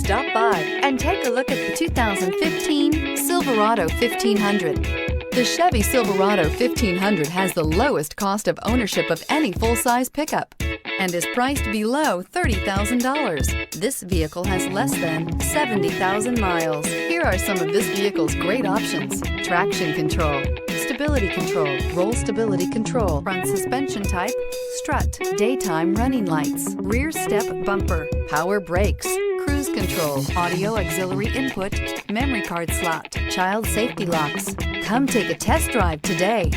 Stop by and take a look at the 2015 Silverado 1500. The Chevy Silverado 1500 has the lowest cost of ownership of any full-size pickup and is priced below $30,000. This vehicle has less than 70,000 miles. Here are some of this vehicle's great options: traction control, stability control, roll stability control, front suspension type, strut, daytime running lights, rear step bumper, power brakes, cruise control, audio auxiliary input, memory card slot, child safety locks. Come take a test drive today.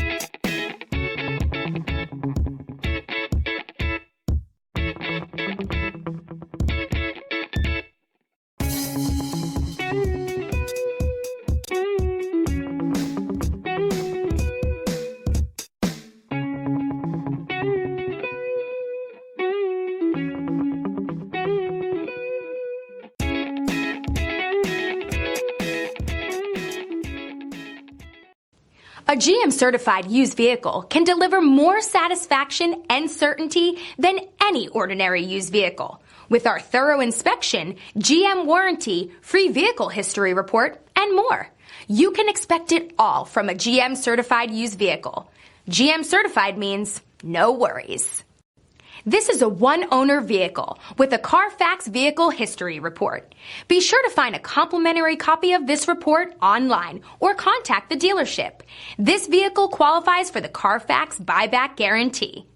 A GM-certified used vehicle can deliver more satisfaction and certainty than any ordinary used vehicle. With our thorough inspection, GM warranty, free vehicle history report, and more. You can expect it all from a GM-certified used vehicle. GM-certified means no worries. This is a one-owner vehicle with a Carfax Vehicle History Report. Be sure to find a complimentary copy of this report online or contact the dealership. This vehicle qualifies for the Carfax Buyback Guarantee.